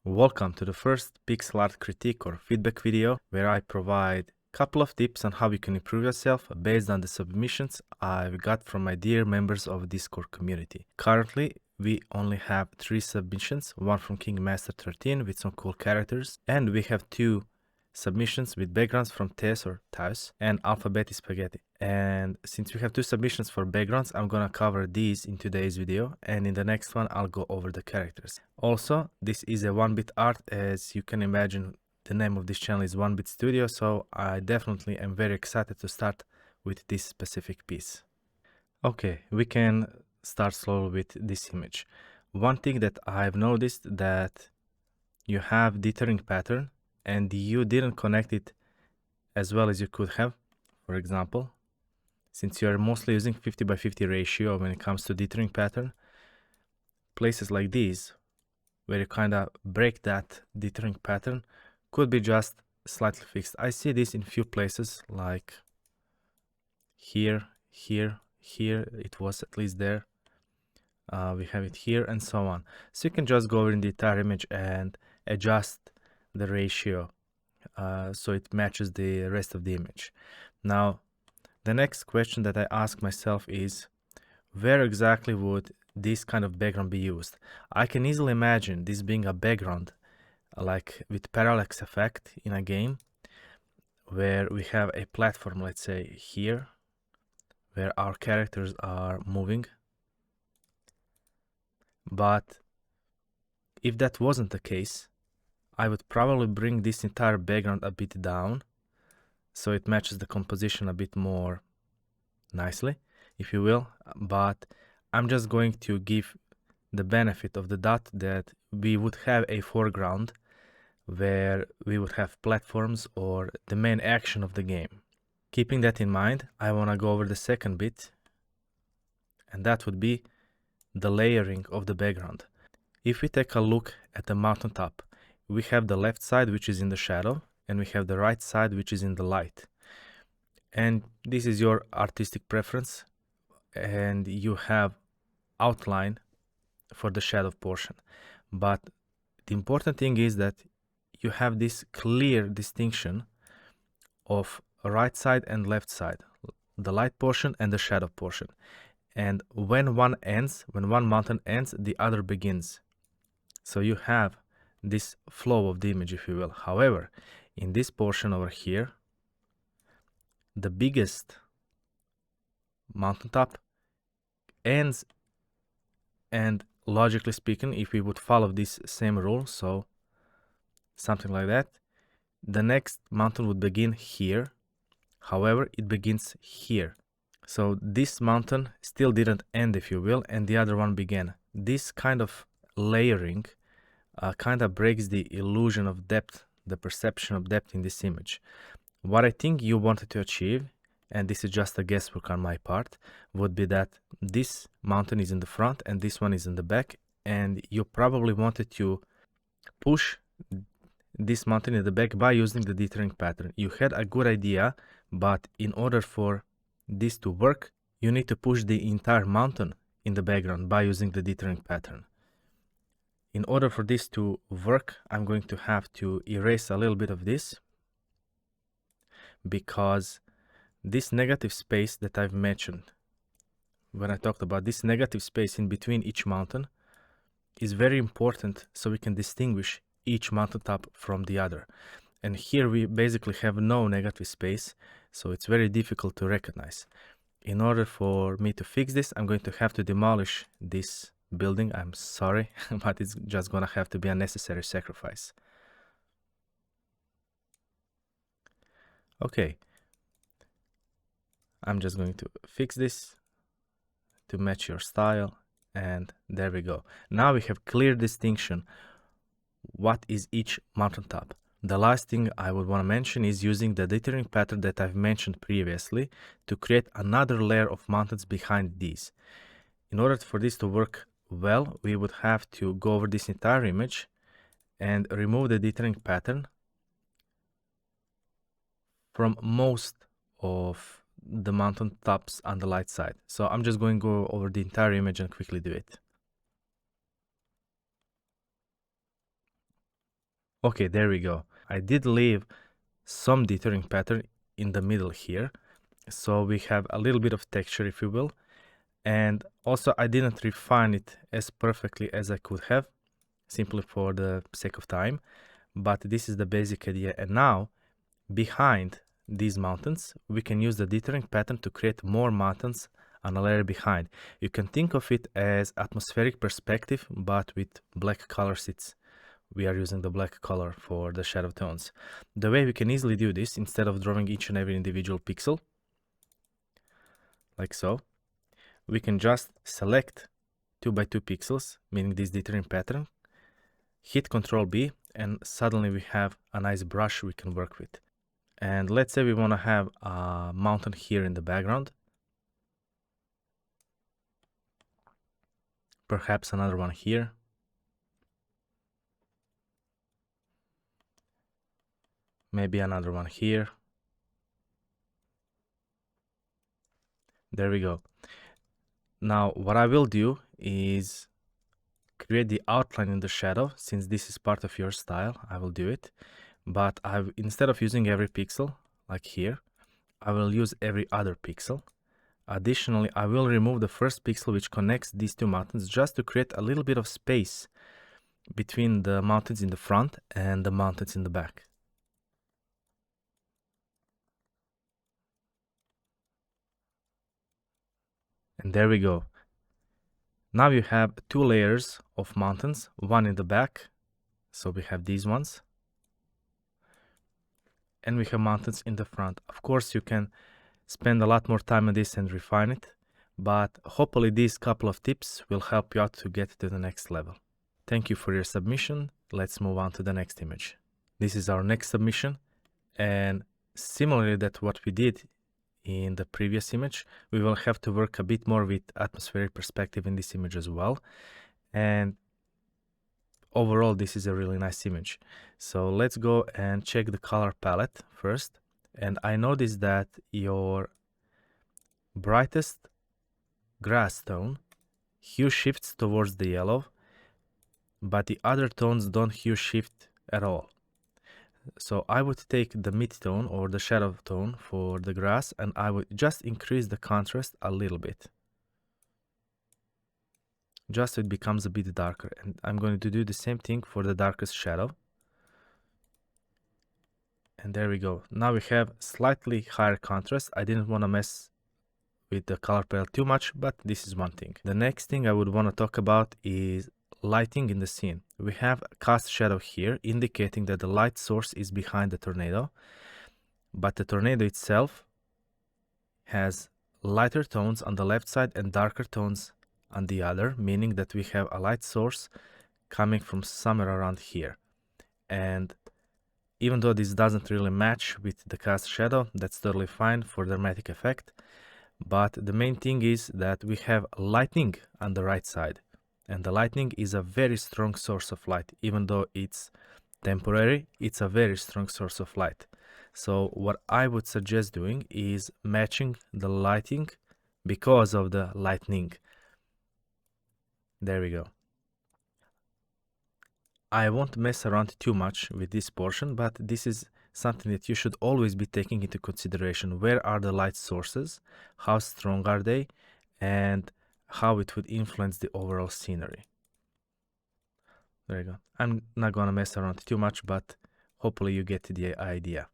Welcome to the first pixel art critique or feedback video where I provide a couple of tips on how you can improve yourself based on the submissions I've got from my dear members of Discord community. Currently, we only have 3 submissions, one from King Master 13 with some cool characters, and we have 2 submissions with backgrounds from Tess or Taus and Alphabet Spaghetti. And since we have 2 submissions for backgrounds, I'm gonna cover these in today's video, and in the next one I'll go over the characters. Also, this is a 1-bit art. As you can imagine, the name of this channel is 1-bit Studio, so I definitely am very excited to start with this specific piece. Okay, we can start slowly with this image. One thing that I've noticed that you have dithering pattern and you didn't connect it as well as you could have. For example, since you are mostly using 50/50 ratio when it comes to dithering pattern, places like these where you kind of break that dithering pattern could be just slightly fixed. I see this in few places, like here, here, it was at least there. We have it here and so on. So you can just go over in the entire image and adjust the ratio so it matches the rest of the image. Now, the next question that I ask myself is, where exactly would this kind of background be used? I can easily imagine this being a background like with parallax effect in a game where we have a platform, let's say here, where our characters are moving. But if that wasn't the case, I would probably bring this entire background a bit down so it matches the composition a bit more nicely, if you will. But I'm just going to give the benefit of the doubt that we would have a foreground where we would have platforms or the main action of the game. Keeping that in mind, I want to go over the second bit, and that would be the layering of the background. If we take a look at the mountaintop, we have the left side, which is in the shadow, and we have the right side, which is in the light. And this is your artistic preference, and you have outline for the shadow portion. But the important thing is that you have this clear distinction of right side and left side, the light portion and the shadow portion. And when one mountain ends, the other begins. So you have this flow of the image, if you will. However, in this portion over here, the biggest mountaintop ends, and logically speaking, if we would follow this same rule, so something like that, the next mountain would begin here. However, it begins here. So this mountain still didn't end, if you will, and the other one began. This kind of layering kind of breaks the illusion of depth, the perception of depth in this image. What I think you wanted to achieve, and this is just a guesswork on my part, would be that this mountain is in the front and this one is in the back, and you probably wanted to push this mountain in the back by using the dithering pattern. You had a good idea, but in order for this to work, you need to push the entire mountain in the background by using the dithering pattern. In order for this to work, I'm going to have to erase a little bit of this, because this negative space that I've mentioned when I talked about this negative space in between each mountain is very important so we can distinguish each mountaintop from the other. And here we basically have no negative space, so it's very difficult to recognize. In order for me to fix this, I'm going to have to demolish this building. I'm sorry, but it's just gonna have to be a necessary sacrifice. Okay, I'm just going to fix this to match your style, and there we go. Now we have clear distinction what is each mountaintop. The last thing I would want to mention is using the dithering pattern that I've mentioned previously to create another layer of mountains behind these. In order for this to work well, we would have to go over this entire image and remove the dithering pattern from most of the mountain tops on the light side. So I'm just going to go over the entire image and quickly do it. Okay, there we go. I did leave some dithering pattern in the middle here, so we have a little bit of texture, if you will. And also I didn't refine it as perfectly as I could have, simply for the sake of time, but this is the basic idea. And now behind these mountains we can use the dithering pattern to create more mountains on a layer behind. You can think of it as atmospheric perspective, but with black colors. We are using the black color for the shadow tones. The way we can easily do this, instead of drawing each and every individual pixel like so, we can just select 2 by 2 pixels, meaning this dithering pattern, hit Ctrl B, and suddenly we have a nice brush we can work with. And let's say we want to have a mountain here in the background, perhaps another one here, maybe another one here. There we go. Now what I will do is create the outline in the shadow. Since this is part of your style, I will do it, but instead of using every pixel like here, I will use every other pixel. Additionally, I will remove the first pixel which connects these two mountains, just to create a little bit of space between the mountains in the front and the mountains in the back. And there we go. Now you have 2 layers of mountains, one in the back, so we have these ones, and we have mountains in the front. Of course, you can spend a lot more time on this and refine it, but hopefully these couple of tips will help you out to get to the next level. Thank you for your submission. Let's move on to the next image. This is our next submission, and similarly to what we did in the previous image, we will have to work a bit more with atmospheric perspective in this image as well. And overall, this is a really nice image. So let's go and check the color palette first. And I noticed that your brightest grass tone hue shifts towards the yellow, but the other tones don't hue shift at all. So I would take the mid-tone or the shadow tone for the grass, and I would just increase the contrast a little bit, just so it becomes a bit darker. And I'm going to do the same thing for the darkest shadow. And there we go. Now we have slightly higher contrast. I didn't want to mess with the color palette too much, but this is one thing. The next thing I would want to talk about is lighting in the scene. We have a cast shadow here, indicating that the light source is behind the tornado, but the tornado itself has lighter tones on the left side and darker tones on the other, meaning that we have a light source coming from somewhere around here. And even though this doesn't really match with the cast shadow, that's totally fine for dramatic effect. But the main thing is that we have lightning on the right side, and the lightning is a very strong source of light. Even though it's temporary, it's a very strong source of light. So what I would suggest doing is matching the lighting because of the lightning. There we go. I won't mess around too much with this portion, but this is something that you should always be taking into consideration. Where are the light sources? How strong are they? And how it would influence the overall scenery. There you go. I'm not gonna mess around too much, but hopefully you get the idea.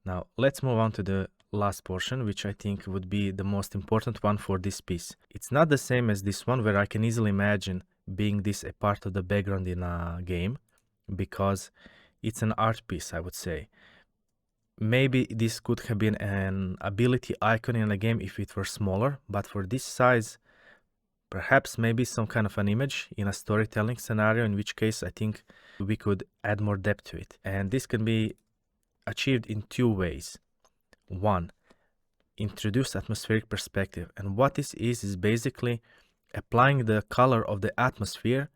Now let's move on to the last portion, which I think would be the most important one for this piece. It's not the same as this one, where I can easily imagine being this a part of the background in a game, because it's an art piece, I would say. Maybe this could have been an ability icon in a game if it were smaller, but for this size, perhaps maybe some kind of an image in a storytelling scenario, in which case I think we could add more depth to it. And this can be achieved in 2 ways. One, introduce atmospheric perspective. And what this is basically applying the color of the atmosphere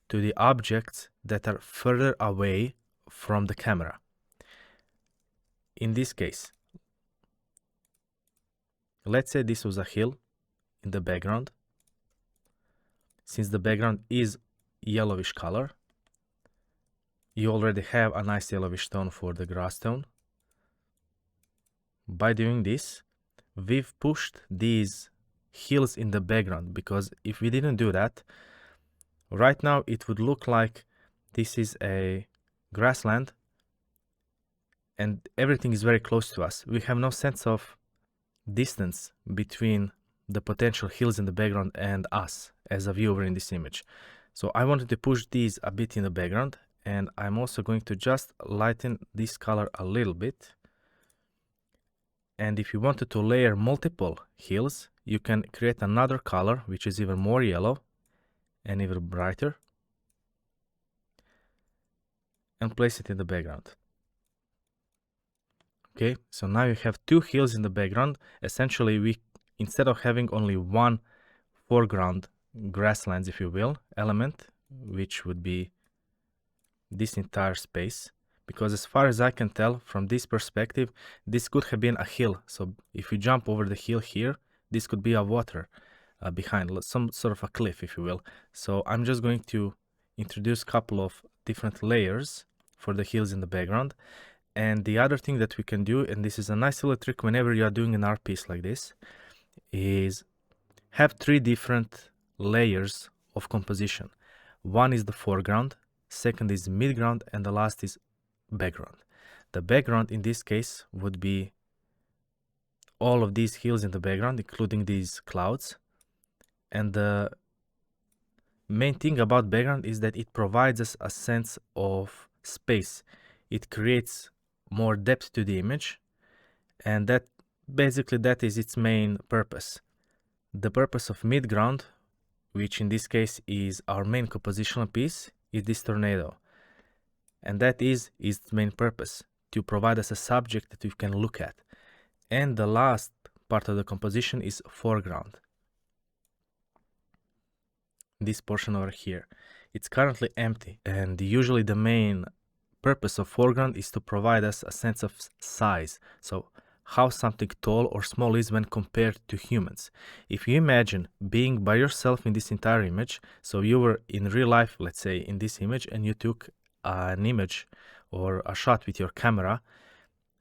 to the objects that are further away from the camera. In this case, let's say this was a hill in the background. Since the background is yellowish color, you already have a nice yellowish tone for the grass tone. By doing this, we've pushed these hills in the background, because if we didn't do that, right now it would look like this is a grassland and everything is very close to us. We have no sense of distance between the potential hills in the background and us as a viewer in this image. So I wanted to push these a bit in the background, and I'm also going to just lighten this color a little bit. And if you wanted to layer multiple hills, you can create another color which is even more yellow and even brighter, and place it in the background. Okay, so now you have two hills in the background. Essentially, we, instead of having only one foreground grasslands, if you will, element, which would be this entire space, because as far as I can tell from this perspective, this could have been a hill. So if you jump over the hill here, this could be a water behind, some sort of a cliff, if you will. So I'm just going to introduce a couple of different layers for the hills in the background. And the other thing that we can do, and this is a nice little trick whenever you are doing an art piece like this, is have three different layers of composition. One is the foreground, second is midground, and the last is background. The background in this case would be all of these hills in the background, including these clouds. And the main thing about background is that it provides us a sense of space. It creates more depth to the image, and that basically that is its main purpose. The purpose of midground, which in this case is our main compositional piece, is this tornado, and that is its main purpose, to provide us a subject that we can look at. And the last part of the composition is foreground, this portion over here. It's currently empty, and usually the main purpose of foreground is to provide us a sense of size, so how something tall or small is when compared to humans. If you imagine being by yourself in this entire image, so you were in real life, let's say in this image, and you took an image or a shot with your camera,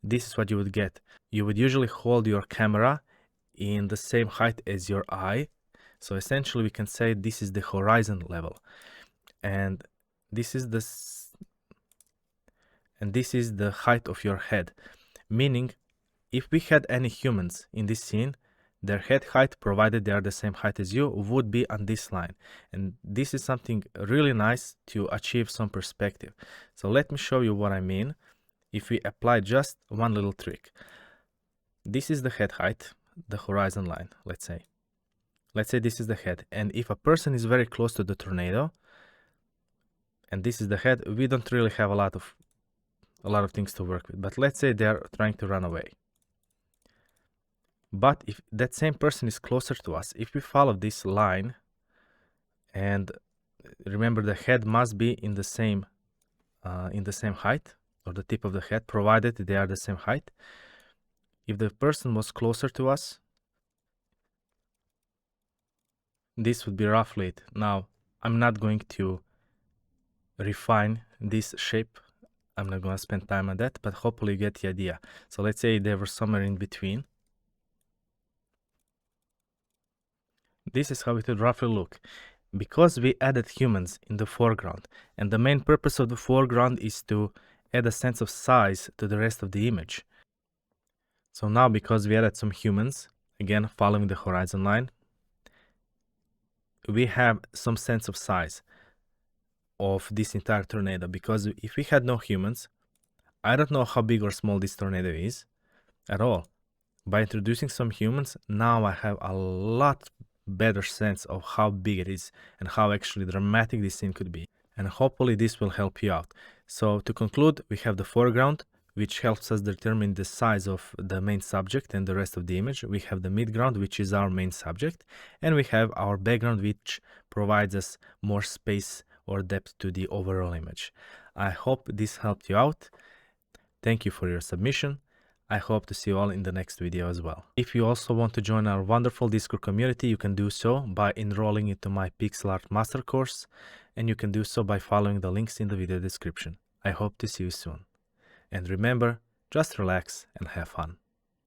this is what you would get. You would usually hold your camera in the same height as your eye, so essentially we can say this is the horizon level, and this is the height of your head, meaning if we had any humans in this scene, their head height, provided they are the same height as you, would be on this line. And this is something really nice to achieve some perspective. So let me show you what I mean if we apply just one little trick. This is the head height, the horizon line, let's say. Let's say this is the head, and if a person is very close to the tornado, and this is the head, we don't really have a lot of things to work with. But let's say they are trying to run away. But if that same person is closer to us, if we follow this line, and remember the head must be in the same height, or the tip of the head, provided they are the same height. If the person was closer to us, this would be roughly it. Now, I'm not going to refine this shape. I'm not going to spend time on that, but hopefully you get the idea. So let's say they were somewhere in between. This is how it would roughly look. Because we added humans in the foreground, and the main purpose of the foreground is to add a sense of size to the rest of the image. So now, because we added some humans, again following the horizon line, we have some sense of size of this entire tornado, because if we had no humans, I don't know how big or small this tornado is at all. By introducing some humans, now I have a lot better sense of how big it is and how actually dramatic this scene could be. And hopefully this will help you out. So to conclude, we have the foreground, which helps us determine the size of the main subject and the rest of the image. We have the midground, which is our main subject, and we have our background, which provides us more space or depth to the overall image. I hope this helped you out. Thank you for your submission. I hope to see you all in the next video as well. If you also want to join our wonderful Discord community, you can do so by enrolling into my pixel art master course, and you can do so by following the links in the video description. I hope to see you soon. And remember, just relax and have fun.